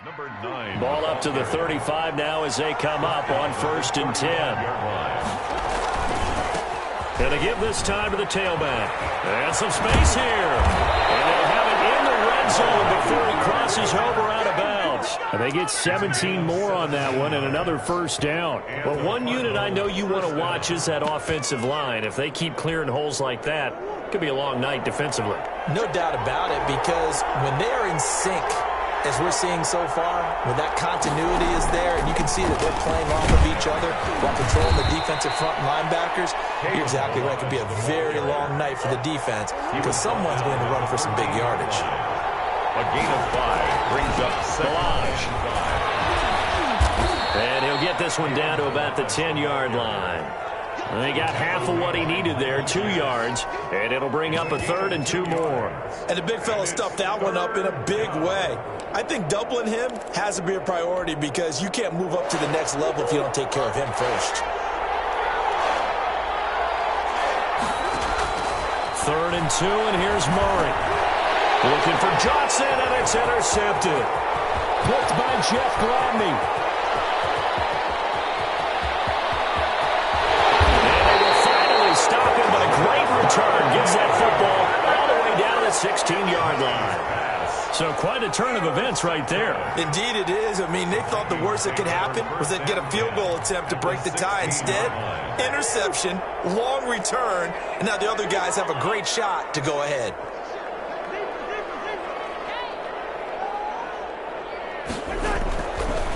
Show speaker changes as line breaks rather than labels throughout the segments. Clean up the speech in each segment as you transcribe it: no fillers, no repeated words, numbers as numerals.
Number 9.
Ball up to the 35 now as they come up on 1st and 10. And they give this time to the tailback. And some space here. And they'll have it in the red zone before he crosses over out of bounds. And they get 17 more on that one and another first down. But one unit I know you want to watch is that offensive line. If they keep clearing holes like that, it could be a long night defensively.
No doubt about it, because when they are in sync, as we're seeing so far, when that continuity is there, and you can see that they're playing off of each other while controlling the defensive front linebackers, you're exactly right. It could be a very long night for the defense because someone's going to run for some big yardage.
A gain of 5 brings up Balaj.
And he'll get this one down to about the 10-yard line. And they got half of what he needed there, 2 yards, and it'll bring up a 3rd and 2 more.
And the big fella stuffed that one up in a big way. I think doubling him has to be a priority because you can't move up to the next level if you don't take care of him first.
3rd and 2, and here's Murray. Looking for Johnson, and it's intercepted. Picked by Jeff Gladney. Stop him, but a great return gives that football all the way down the 16-yard line. So quite a turn of events right there.
Indeed it is. I mean, they thought the worst that could happen was they'd get a field goal attempt to break the tie. Instead, interception, long return, and now the other guys have a great shot to go ahead.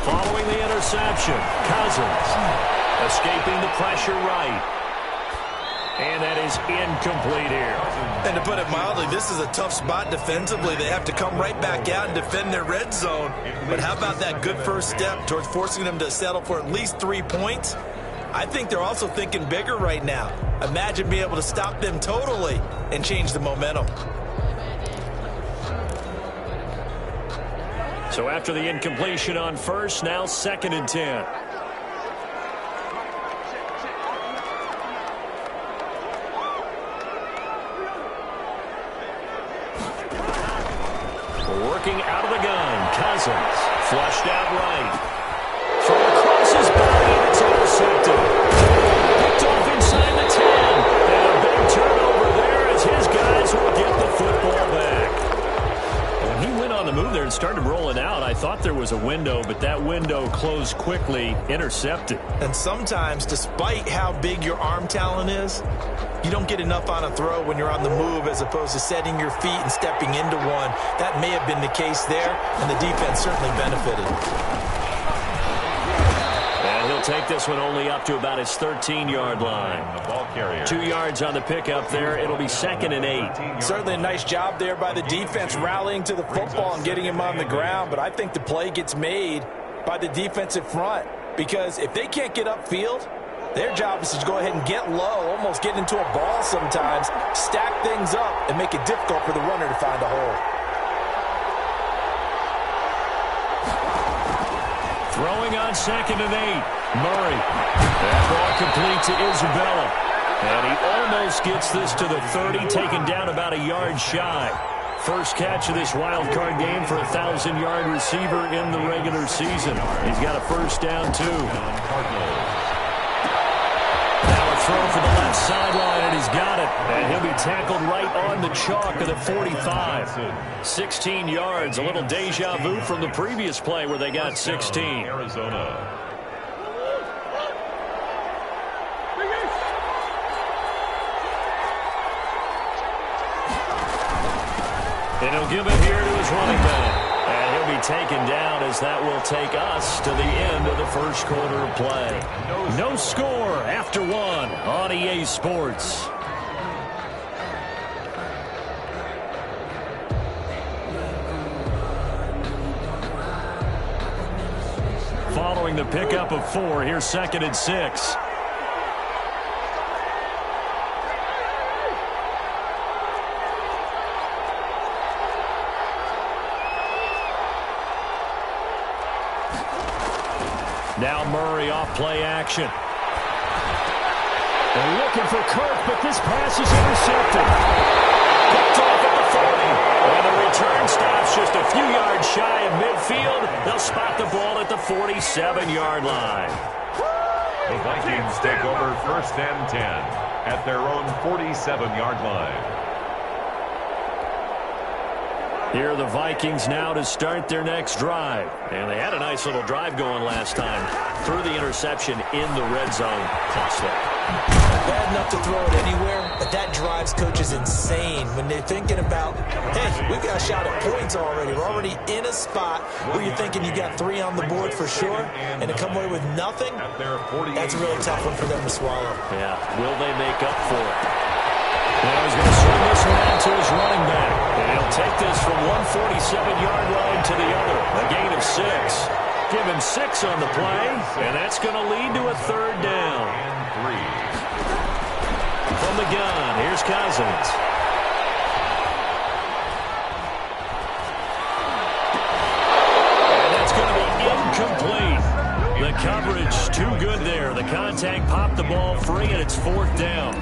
Following the interception, Cousins escaping the pressure right. And that is incomplete here.
And to put it mildly, this is a tough spot defensively. They have to come right back out and defend their red zone. But how about that good first step towards forcing them to settle for at least 3 points? I think they're also thinking bigger right now. Imagine being able to stop them totally and change the momentum.
So after the incompletion on first, now 2nd and 10. Working out of the gun, Cousins, flushed out right. Throw across his body, and it's intercepted. Picked off inside the 10. And a big turnover there as his guys will get the football back. When he went on the move there and started rolling out, I thought there was a window, but that window closed quickly, intercepted.
And sometimes, despite how big your arm talent is, you don't get enough on a throw when you're on the move as opposed to setting your feet and stepping into one. That may have been the case there, and the defense certainly benefited.
And he'll take this one only up to about his 13-yard line.
The ball carrier.
2 yards on the pickup there. It'll be 2nd and 8.
Certainly a nice job there by the defense rallying to the football and getting him on the ground, but I think the play gets made by the defensive front because if they can't get upfield, their job is to go ahead and get low, almost get into a ball sometimes, stack things up, and make it difficult for the runner to find a hole.
Throwing on 2nd and 8. Murray. That ball complete to Isabella. And he almost gets this to the 30, taken down about a yard shy. First catch of this wild card game for a 1,000-yard receiver in the regular season. He's got a first down, too. Throw for the left sideline, and he's got it. And he'll be tackled right on the chalk of the 45. 16 yards, a little deja vu from the previous play where they got 16.
Arizona.
And he'll give it here to his running back. And he'll be taken down as that will take us to the end of the first quarter of play. No score after 1 on EA Sports. Following the pickup of 4, here's 2nd and 6. Now Murray off play action. They're looking for Kirk, but this pass is intercepted. Picked off at the 40. And the return stops just a few yards shy of midfield. They'll spot the ball at the 47-yard line.
The Vikings take over 1st and 10 at their own 47-yard line.
Here are the Vikings now to start their next drive. And they had a nice little drive going last time. Threw the interception in the red zone. Costly.
Bad enough to throw it anywhere, but that drives coaches insane when they're thinking about, hey, we've got a shot at points already. We're already in a spot where you're thinking you got 3 on the board for sure, and to come away with nothing, that's a really tough one for them to swallow.
Yeah, will they make up for it? Now he's going to swing this one out to his running back. And he'll take this from one 47-yard line to the other. A gain of 6. Give him 6 on the play, and that's going to lead to a 3rd down.
And 3.
From the gun, here's Cousins. And that's going to be incomplete. The coverage too good there. The contact popped the ball free, and it's 4th down.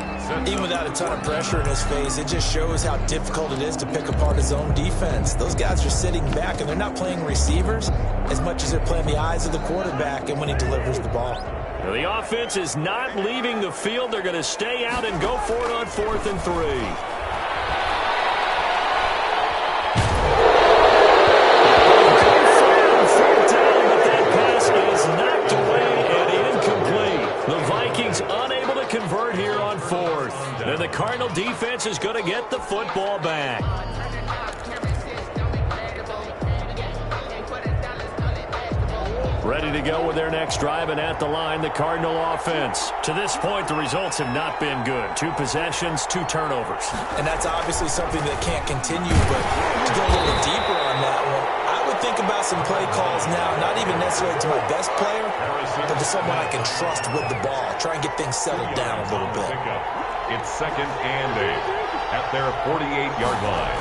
Even without a ton of pressure in his face, it just shows how difficult it is to pick apart his own defense. Those guys are sitting back, and they're not playing receivers as much as they're playing the eyes of the quarterback and when he delivers the ball.
The offense is not leaving the field. They're going to stay out and go for it on 4th and 3. Convert here on 4th. And the Cardinal defense is going to get the football back. Ready to go with their next drive, and at the line, the Cardinal offense. To this point, the results have not been good. 2 possessions, 2 turnovers.
And that's obviously something that can't continue, but to go a little deeper on that one, I would think about some play calls now, not even necessarily to my best player, but to someone I can trust with the ball. Try and get things settled down a little bit.
It's 2nd and 8 at their 48-yard line.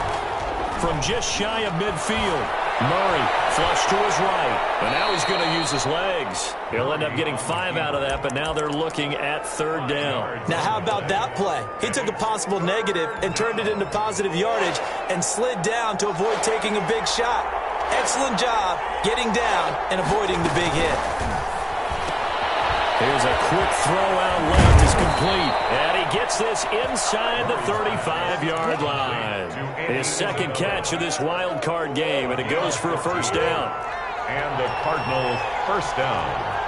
From just shy of midfield, Murray flush to his right, and now he's going to use his legs. He'll end up getting 5 out of that, but now they're looking at 3rd down.
Now how about that play? He took a possible negative and turned it into positive yardage and slid down to avoid taking a big shot. Excellent job getting down and avoiding the big hit.
Here's a quick throw out left is complete. And he gets this inside the 35-yard line. His 2nd catch of this wild card game, and it goes for a 1st down.
And the Cardinals 1st down.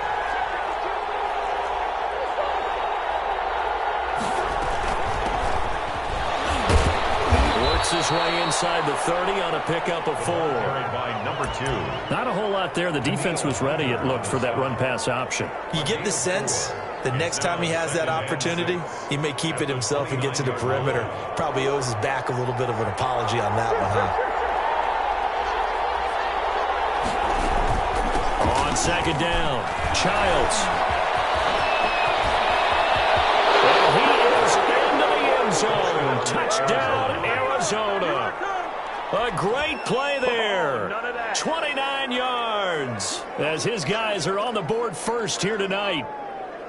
His way inside the 30 on a pickup of 4.
By number 2.
Not a whole lot there. The defense was ready, it looked, for that run-pass option.
You get the sense that next time he has that opportunity, he may keep it himself and get to the perimeter. Probably owes his back a little bit of an apology on that one, huh?
On 2nd down, Childs. Zone. Touchdown, Arizona. A great play there. 29 yards as his guys are on the board first here tonight.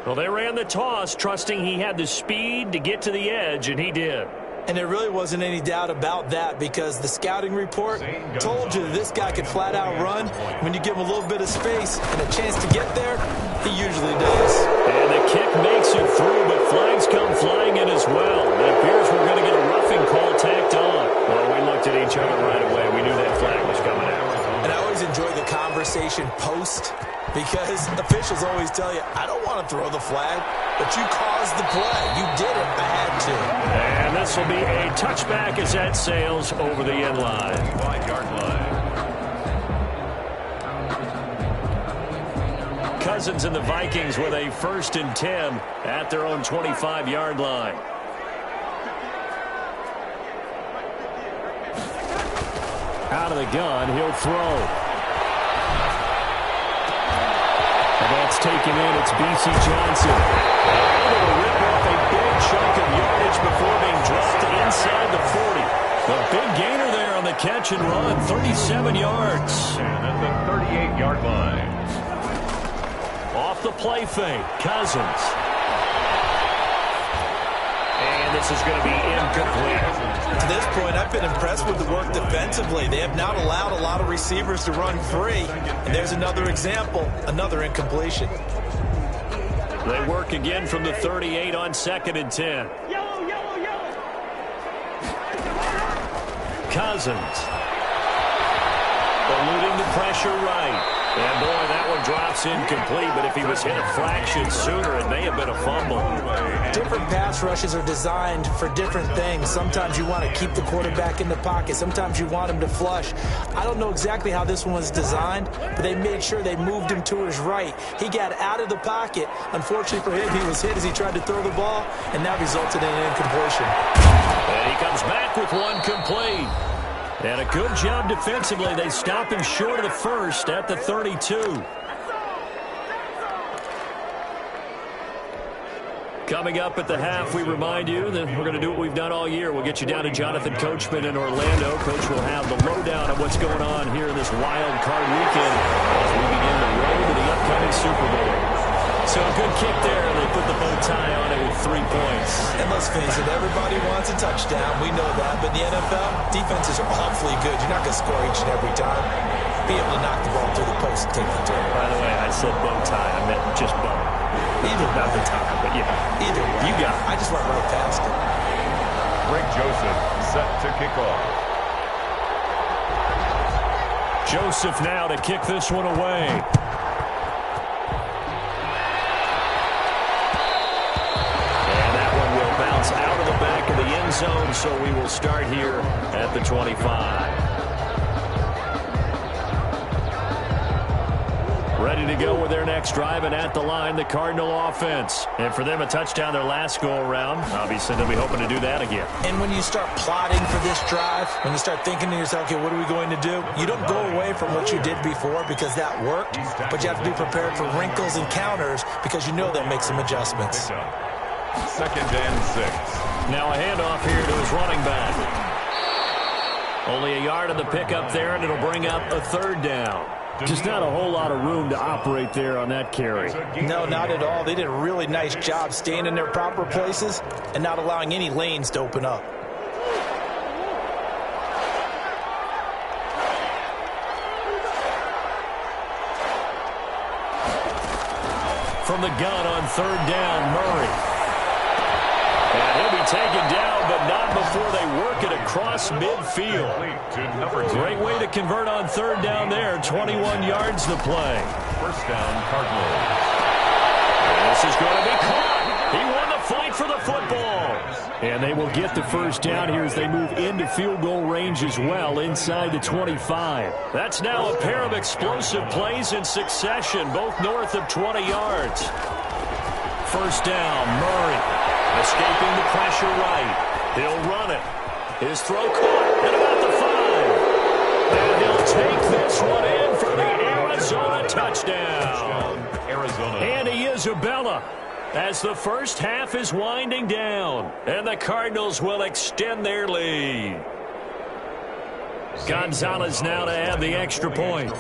Well, they ran the toss, trusting he had the speed to get to the edge, and he did.
And there really wasn't any doubt about that because the scouting report told you this guy could flat out run. When you give him a little bit of space and a chance to get there, he usually does.
And the kick makes it through, but flags come flying in as well. It appears we're going to get a roughing call tacked on. Well, we looked at each other right away. We knew that flag was coming out.
And I always enjoy the conversation post because officials always tell you, I don't want to throw the flag, but you caused the play. You did it. I had to.
And this will be a touchback as that sails over the end line.
5-yard line.
Cousins and the Vikings with a 1st and 10 at their own 25-yard line. Out of the gun, he'll throw. And that's taken in. It's B.C. Johnson. Able to rip off a big chunk of yardage before being dropped inside the 40. The big gainer there on the catch and run, 37 yards.
And at the 38-yard line.
Off the play fake, Cousins. And this is going to be incomplete.
To this point, I've been impressed with the work defensively. They have not allowed a lot of receivers to run free. And there's another example, another incompletion.
They work again from the 38 on 2nd and 10. Cousins. Eluding the pressure right. And, boy, that one drops incomplete, but if he was hit a fraction sooner, it may have been a fumble.
Different pass rushes are designed for different things. Sometimes you want to keep the quarterback in the pocket. Sometimes you want him to flush. I don't know exactly how this one was designed, but they made sure they moved him to his right. He got out of the pocket. Unfortunately for him, he was hit as he tried to throw the ball, and that resulted in an incompletion.
And he comes back with one complete. And a good job defensively. They stop him short of the first at the 32. Coming up at the half, we remind you that we're going to do what we've done all year. We'll get you down to Jonathan Coachman in Orlando. Coach will have the lowdown of what's going on here in this wild card weekend as we begin the road to the upcoming Super Bowl. So a good kick there. They put the bow tie on it with 3 points.
And let's face it, everybody wants a touchdown. We know that. But in the NFL, defenses are awfully good. You're not going to score each and every time. Be able to knock the ball through the post and take the turn.
By the way, I said bow tie. I meant just bow.
Either
not the tie, but yeah.
Either way.
You got it.
I just went right past it.
Greg Joseph set to kick off.
Joseph now to kick this one away. Out of the back of the end zone, so we will start here at the 25. Ready to go with their next drive, and at the line, the Cardinal offense. And for them, a touchdown their last go-around. Obviously, they'll be hoping to do that again.
And when you start plotting for this drive, when you start thinking to yourself, okay, what are we going to do? You don't go away from what you did before because that worked, but you have to be prepared for wrinkles and counters because you know they'll make some adjustments.
2nd and 6.
Now a handoff here to his running back. Only a yard on the pickup there, and it'll bring up a 3rd down. Just not a whole lot of room to operate there on that carry.
No, not at all. They did a really nice job staying in their proper places and not allowing any lanes to open up.
From the gun on 3rd down, Murray. And he'll be taken down, but not before they work it across midfield. Great way to convert on 3rd down there. 21 yards to play.
1st down, Cardinals.
This is going to be caught. He won the fight for the football. And they will get the 1st down here as they move into field goal range as well inside the 25. That's now a pair of explosive plays in succession, both north of 20 yards. 1st down, Murray. Escaping the pressure right. He'll run it. His throw caught at about the 5. And he'll take this one in for the Arizona touchdown.
Arizona.
Andy Isabella as the first half is winding down. And the Cardinals will extend their lead. Gonzalez now to add the extra point. The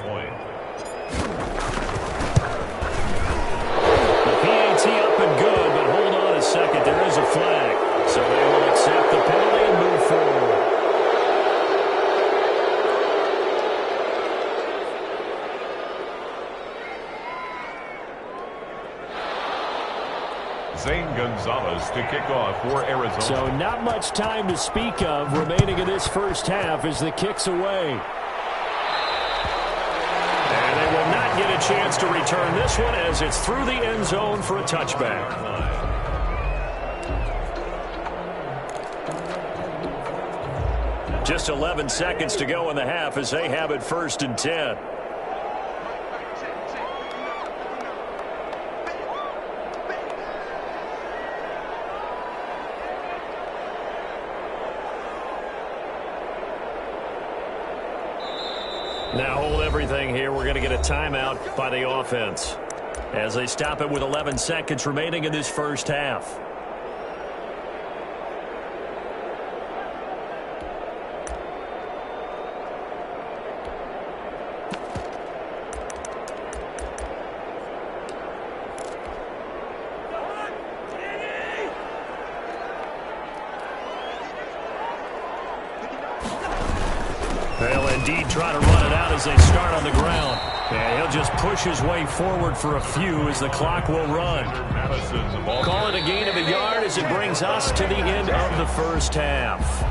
PAT up and good, but hold on a second. There is a flag. So they will accept the penalty and move forward.
Zane Gonzalez to kick off for Arizona.
So not much time to speak of remaining in this first half as the kick's away. And they will not get a chance to return this one as it's through the end zone for a touchback. Just 11 seconds to go in the half as they have it 1st and 10. Now hold everything here. We're going to get a timeout by the offense as they stop it with 11 seconds remaining in this first half. indeed try to run it out as they start on the ground. And he'll just push his way forward for a few as the clock will run. Call it a gain of a yard as it brings us to the end of the first half.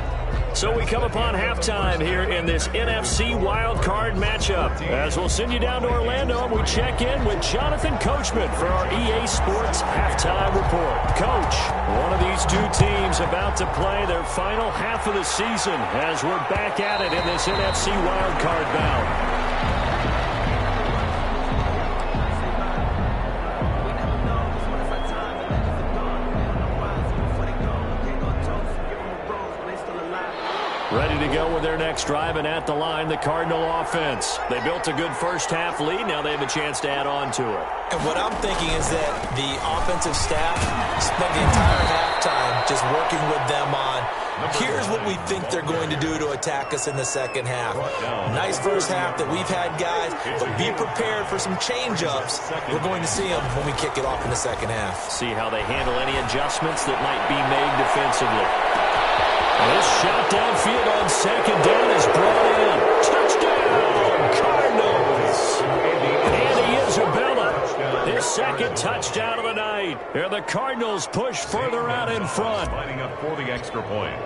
So we come upon halftime here in this NFC Wild Card matchup. As we'll send you down to Orlando, and we check in with Jonathan Coachman for our EA Sports Halftime Report. Coach, one of these two teams about to play their final half of the season as we're back at it in this NFC Wild Card bout. Ready to go with their next drive, and at the line, the Cardinal offense. They built a good first-half lead. Now they have a chance to add on to it.
And what I'm thinking is that the offensive staff spent the entire halftime just working with them on, here's what we think they're going to do to attack us in the second half. Nice first half that we've had, guys, but be prepared for some change-ups. We're going to see them when we kick it off in the second half.
See how they handle any adjustments that might be made defensively. This shot downfield on second down is brought in. Touchdown, Cardinals. Andy Isabella, his second touchdown of the night. And the Cardinals push further out in front.
Lining up for the extra point.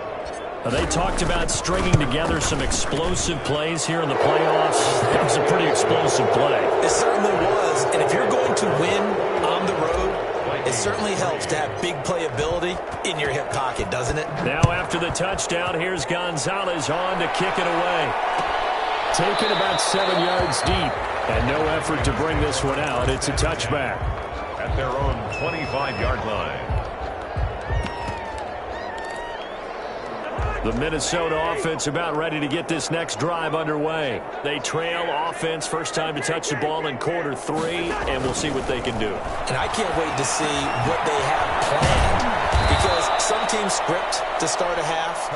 They talked about stringing together some explosive plays here in the playoffs. That was a pretty explosive play.
It certainly was. And if you're going to win on the road, it certainly helps to have big playability in your hip pocket, doesn't it?
Now after the touchdown, here's Gonzalez on to kick it away. Taken about 7 yards deep, and no effort to bring this one out. It's a touchback.
At their own 25-yard line.
The Minnesota offense about ready to get this next drive underway. They trail offense, first time to touch the ball in quarter 3, and we'll see what they can do.
And I can't wait to see what they have planned, because some teams script to start a half.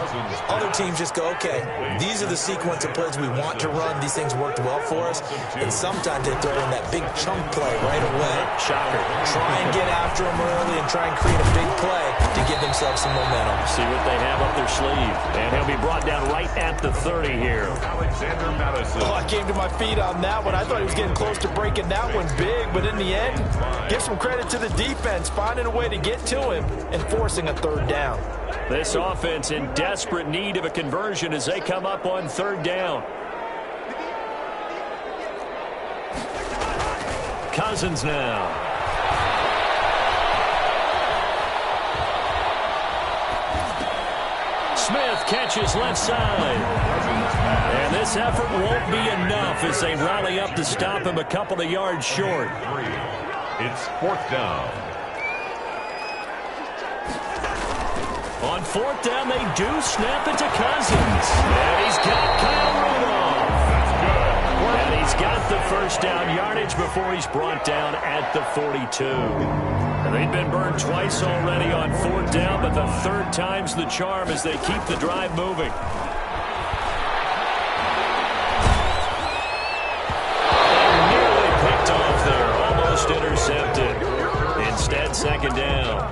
Other teams just go, okay, these are the sequence of plays we want to run. These things worked well for us. And sometimes they throw in that big chunk play right away.
Shocker.
Try and get after them early and try and create a big play to give themselves some momentum.
See what they have up their sleeve. And he'll be brought down right at the 30 here.
Alexander Madison.
Oh, I came to my feet on that one. I thought he was getting close to breaking that one big, but in the end, give some credit to the defense, finding a way to get to him and forcing a third down.
This offense in desperate need of a conversion as they come up on third down. Cousins now. Smith catches left side. And this effort won't be enough as they rally up to stop him a couple of yards short.
It's fourth down.
On fourth down, they do snap it to Cousins. And he's got Kyle Rudolph. And he's got the first down yardage before he's brought down at the 42. And they've been burned twice already on fourth down, but the third time's the charm as they keep the drive moving. And nearly picked off there, almost intercepted. Instead, second down.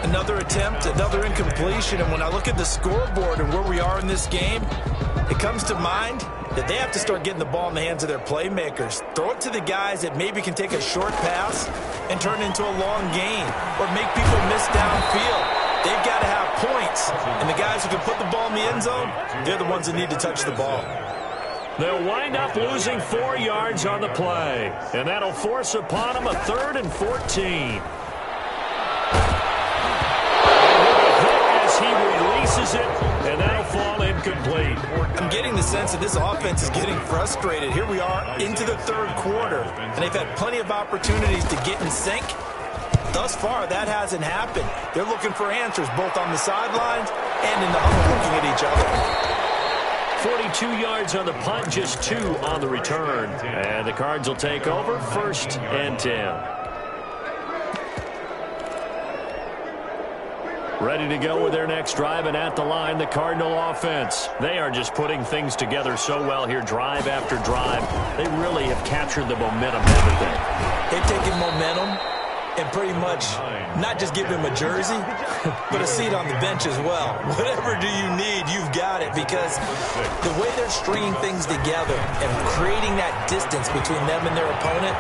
Another attempt, another incompletion, and when I look at the scoreboard and where we are in this game, it comes to mind that they have to start getting the ball in the hands of their playmakers. Throw it to the guys that maybe can take a short pass and turn it into a long gain or make people miss downfield. They've got to have points, and the guys who can put the ball in the end zone, they're the ones that need to touch the ball.
They'll wind up losing 4 yards on the play, and that'll force upon them a 3rd and 14. He releases it, and that'll fall incomplete.
I'm getting the sense that this offense is getting frustrated. Here we are into the third quarter, and they've had plenty of opportunities to get in sync. Thus far, that hasn't happened. They're looking for answers both on the sidelines and in the huddle looking at each other.
42 yards on the punt, just 2 on the return. And the Cards will take over, 1st and 10. Ready to go with their next drive, and at the line, the Cardinal offense. They are just putting things together so well here, drive after drive. They really have captured the momentum, haven't they?
They've taken momentum and pretty much not just give him a jersey, but a seat on the bench as well. Whatever do you need, you've got it, because the way they're stringing things together and creating that distance between them and their opponent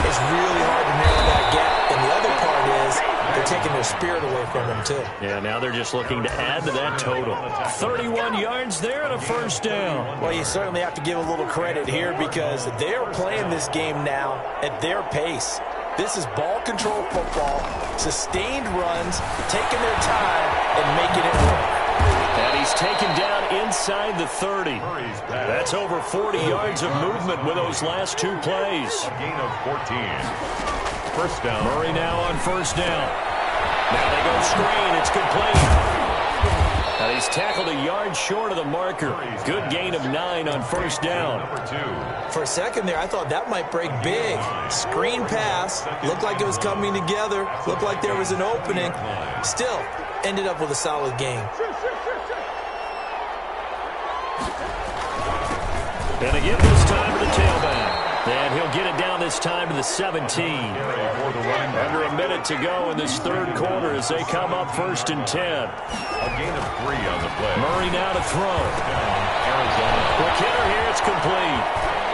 is really hard to narrow that gap. And the other part is they're taking their spirit away from them, too.
Yeah, now they're just looking to add to that total. 31 yards there and a first down.
Well, you certainly have to give a little credit here because they're playing this game now at their pace. This is ball control football, sustained runs, taking their time, and making it work.
And he's taken down inside the 30. That's over 40 yards of movement with those last two plays.
A gain of 14. First down.
Murray now on first down. Now they go screen. It's complete. And he's tackled a yard short of the marker. Good gain of 9 on first down.
For a second there, I thought that might break big. Screen pass. Looked like it was coming together. Looked like there was an opening. Still, ended up with a solid game.
And again this time to the tailback. And he'll get it down this time to the 17. Under a minute to go in this third quarter as they come up first and 10.
A gain of 3 on the play.
Murray now to throw.
Arizona.
Quick hitter here, it's complete.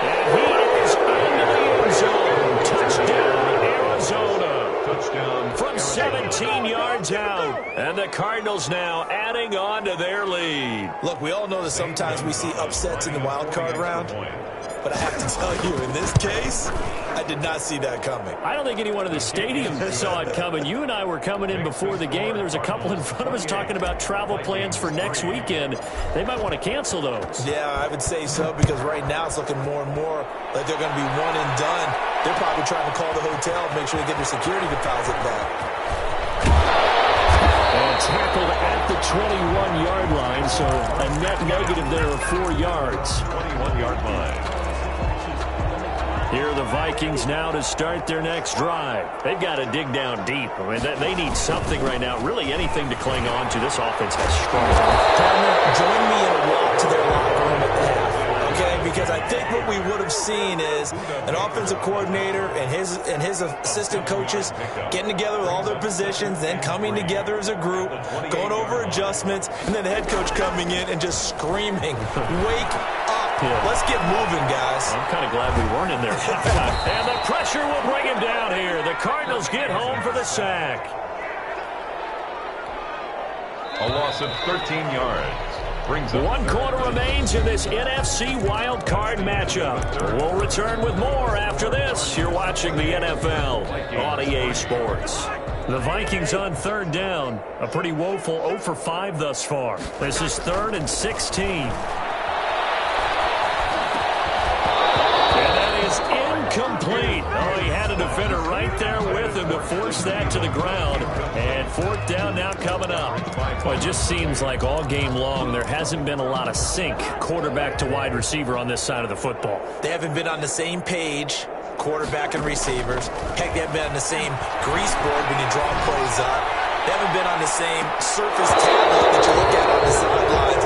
And he is into the end zone. Touchdown, Arizona.
Touchdown.
From 17 yards out. And the Cardinals now adding on to their lead.
Look, we all know that sometimes we see upsets in the wild card round. But I have to tell you, in this case, I did not see that coming.
I don't think anyone in the stadium saw it coming. You and I were coming in before the game. There was a couple in front of us talking about travel plans for next weekend. They might want to cancel those.
Yeah, I would say so, because right now it's looking more and more like they're going to be one and done. They're probably trying to call the hotel and make sure they get their security deposit back.
And tackled at the 21-yard line, so a net negative there of 4 yards.
21-yard line.
Here are the Vikings now to start their next drive. They've got to dig down deep. I mean, they need something right now, really anything to cling on to. This offense has struggled.
Partner, join me in a walk to their locker room at the half, okay? Because I think what we would have seen is an offensive coordinator and his assistant coaches getting together with all their positions, then coming together as a group, going over adjustments, and then the head coach coming in and just screaming, "Wake up. Let's get moving, guys."
I'm kind of glad we weren't in there. And the pressure will bring him down here. The Cardinals get home for the sack.
A loss of 13 yards. Brings up
1 quarter remains in this NFC wild card matchup. We'll return with more after this. You're watching the NFL on EA Sports. The Vikings on third down. A pretty woeful 0 for 5 thus far. This is 3rd and 16. Complete. Oh, he had a defender right there with him to force that to the ground. And 4th down now coming up. Well, it just seems like all game long there hasn't been a lot of sync quarterback to wide receiver on this side of the football.
They haven't been on the same page, quarterback and receivers. Heck, they haven't been on the same grease board when you draw plays up. They haven't been on the same surface tablet that you look at on the sidelines.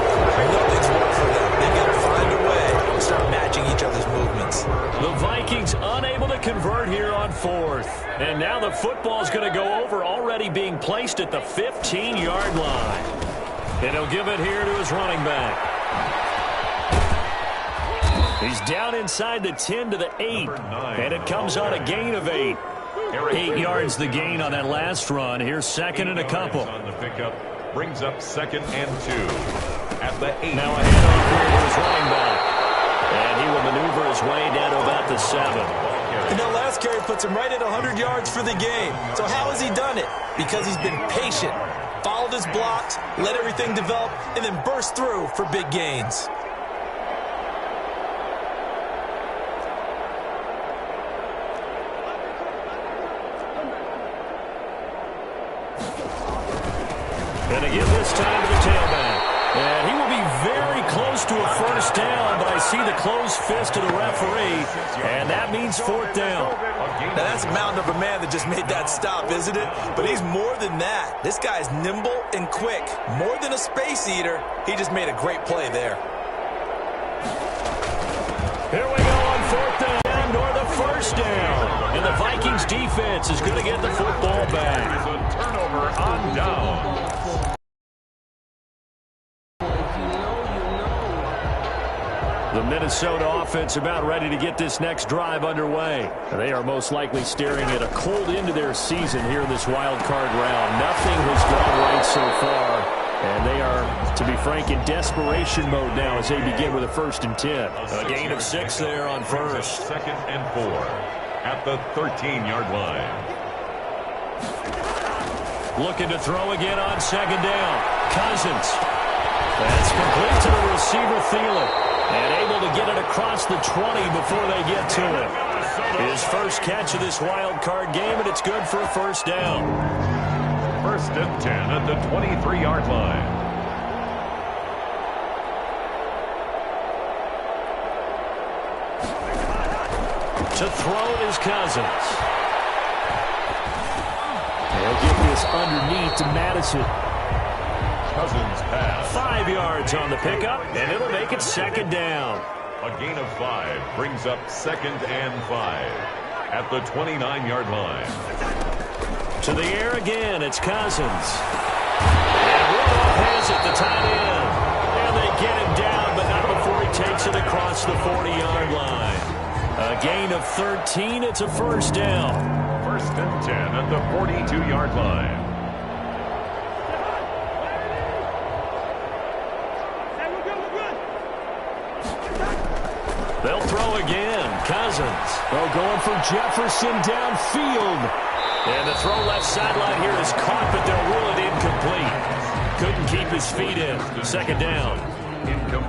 Nothing's worked for them. They've got to find a way to start matching each other's movements.
The Vikings unable to convert here on 4th. And now the football's going to go over, already being placed at the 15-yard line. And he'll give it here to his running back. He's down inside the 10 to the 8. And it comes on a gain of 8. 8 yards the gain on that last run. Here's 2nd and a couple.
On the pickup, brings up 2nd and 2. At the 8.
Now a handoff here to his running back. And he will maneuver his way down to about the 7.
And that last carry puts him right at 100 yards for the game. So how has he done it? Because he's been patient, followed his blocks, let everything develop, and then burst through for big gains.
And again this time to the tailback. And he will be very close to a first down, but I see the closed fist of the referee, and that means 4th down.
Now that's a mountain of a man that just made that stop, isn't it? But he's more than that. This guy's nimble and quick. More than a space eater, he just made a great play there.
Here we go on 4th down, or the first first down. And the Vikings defense is going to get the football back.
There's a turnover on down.
The Minnesota offense about ready to get this next drive underway. They are most likely staring at a cold end to their season here in this wild card round. Nothing has gone right so far, and they are, to be frank, in desperation mode now as they begin with a 1st and 10. A gain of 6 there on first.
2nd and 4 at the 13-yard line.
Looking to throw again on 2nd down. Cousins. That's complete to the receiver, Thielen. And able to get it across the 20 before they get to it. His first catch of this wild card game, and it's good for a 1st down.
1st and 10 at the 23-yard line.
To throw is Cousins. They'll get this underneath to Madison.
Cousins pass.
5 yards on the pickup, and it'll make it 2nd down.
A gain of 5 brings up 2nd and 5 at the 29-yard line.
To the air again, it's Cousins. And Rudolph has it, the tight end. And they get him down, but not before he takes it across the 40-yard line. A gain of 13, it's a 1st down.
1st and 10 at the 42-yard line.
They'll throw again. Cousins. Oh, going for Jefferson downfield. And the throw left sideline here is caught, but they'll rule it incomplete. Couldn't keep his feet in. 2nd down.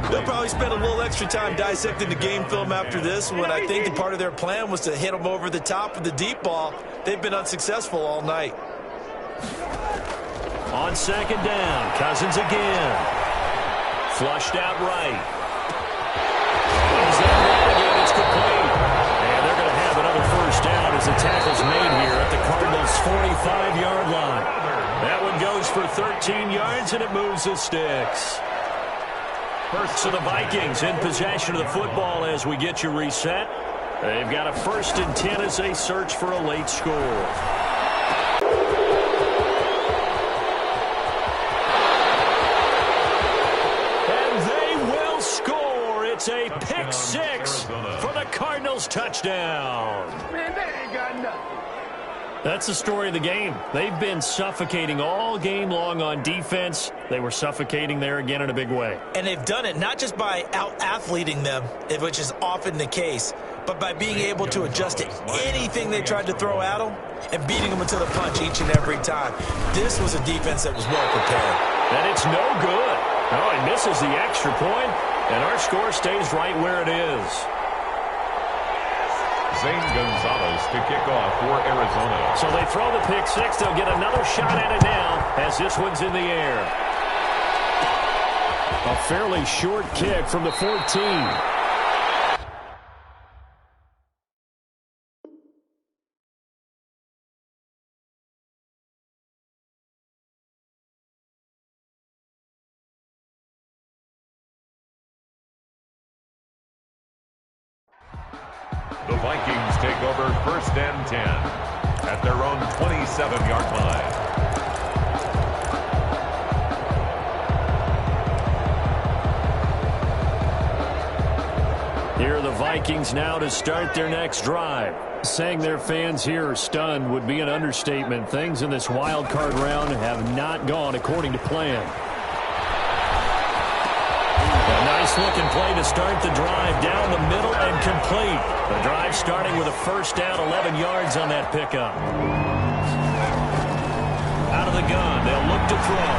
They'll probably spend a little extra time dissecting the game film after this one. I think that part of their plan was to hit them over the top with the deep ball. They've been unsuccessful all night.
On 2nd down, Cousins again. Flushed out right. It's complete. And they're going to have another 1st down as the tackle's made here at the Cardinals' 45-yard line. That one goes for 13 yards, and it moves the sticks. So the Vikings in possession of the football as we get you reset. They've got a 1st and 10 as they search for a late score. It's a pick 6 for the Cardinals touchdown.
Man, they ain't got nothing.
That's the story of the game. They've been suffocating all game long on defense. They were suffocating there again in a big way.
And they've done it not just by out-athleting them, which is often the case, but by being able to adjust to anything they tried to throw at them and beating them into the punch each and every time. This was a defense that was well prepared.
And it's no good. Oh, he misses the extra point. And our score stays right where it is.
Zane Gonzalez to kick off for Arizona.
So they throw the pick 6. They'll get another shot at it now as this one's in the air. A fairly short kick from the 14.
The Vikings take over 1st and 10 at their own 27-yard line.
Here are the Vikings now to start their next drive. Saying their fans here are stunned would be an understatement. Things in this wild card round have not gone according to plan. A nice-looking play to start the drive down the middle and complete. The drive starting with a 1st down, 11 yards on that pickup. Out of the gun, they'll look to throw.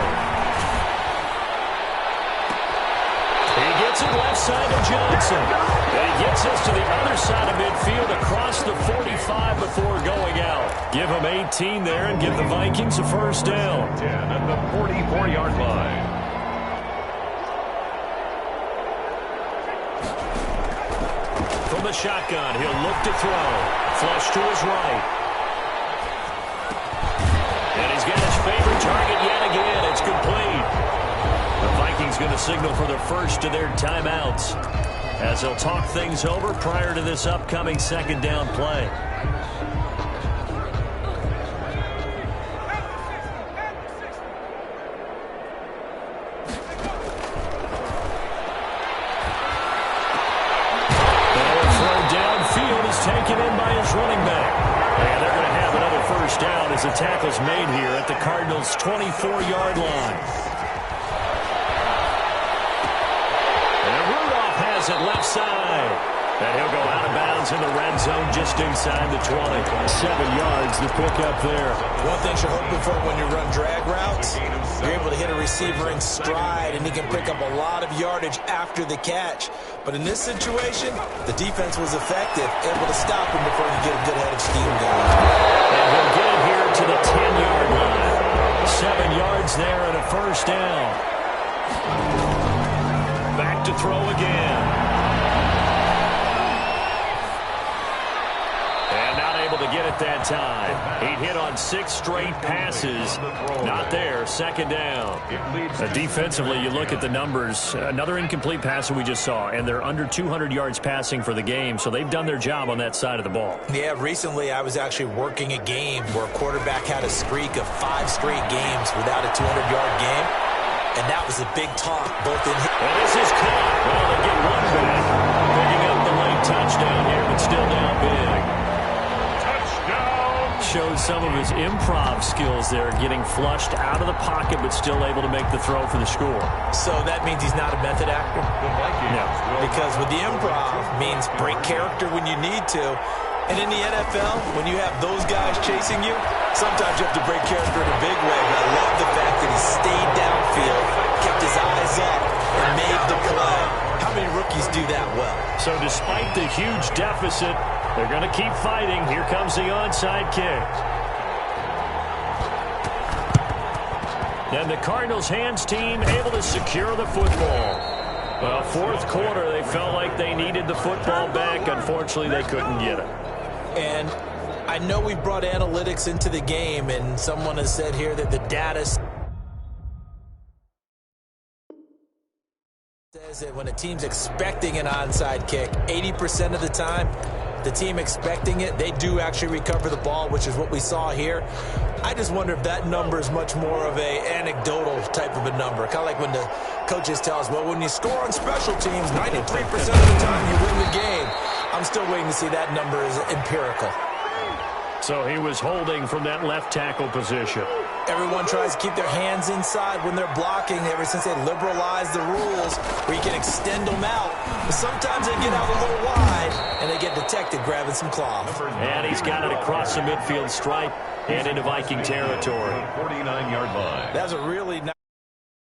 He gets it left side to Johnson. And he gets us to the other side of midfield across the 45 before going out. Give him 18 there and give the Vikings a 1st down.
10 at the 44-yard line.
From the shotgun, he'll look to throw. Flush to his right. And he's got his favorite target yet again. It's complete. The Vikings going to signal for the first of their timeouts. as he'll talk things over prior to this upcoming second down play. Taken in by his running back. And they're going to have another first down as the tackle's made here at the Cardinals' 24-yard line. And Rudolph has it left side. And he'll go out of bounds in the red zone just inside the 20. 7 yards to pick up there.
One thing you're hoping for when you run drag routes, you're able to hit a receiver in stride, and he can pick up a lot of yardage after the catch. But in this situation, the defense was effective, able to stop him before he get a good head of steam going.
And he'll get it here to the 10-yard line. 7 yards there and a first down. Back to throw again. To get it that time. He hit on 6 straight passes. Not there. Second down. Defensively, you look at the numbers. Another incomplete pass that we just saw, and they're under 200 yards passing for the game, so they've done their job on that side of the ball.
Yeah, recently I was actually working a game where a quarterback had a streak of 5 straight games without a 200-yard game, and that was a big talk. Both in.
And this is caught. Well, they get one back. Picking up the late touchdown here, but still down big. Showed some of his improv skills there, getting flushed out of the pocket but still able to make the throw for the score.
So that means he's not a method actor?
No.
Because with the improv means break character when you need to. And in the NFL, when you have those guys chasing you, sometimes you have to break character in a big way. But I love the fact that he stayed downfield, kept his eyes up, and made the play. How many rookies do that well?
So despite the huge deficit, they're going to keep fighting. Here comes the onside kick. And the Cardinals' hands team able to secure the football. Well, fourth quarter, they felt like they needed the football back. Unfortunately, they couldn't get it.
And I know we brought analytics into the game, and someone has said here that the data says that when a team's expecting an onside kick, 80% of the time, the team expecting it, they do actually recover the ball, which is what we saw here. I just wonder if that number is much more of a anecdotal type of a number. Kind of like when the coaches tell us, well, when you score on special teams, 93% of the time you win the game. I'm still waiting to see that number is empirical.
So he was holding from that left tackle position.
Everyone tries to keep their hands inside when they're blocking ever since they liberalized the rules where you can extend them out. But sometimes they get out a little wide and they get detected grabbing some cloth.
And he's got it across the midfield stripe and into Viking territory.
49-yard line.
That was a really nice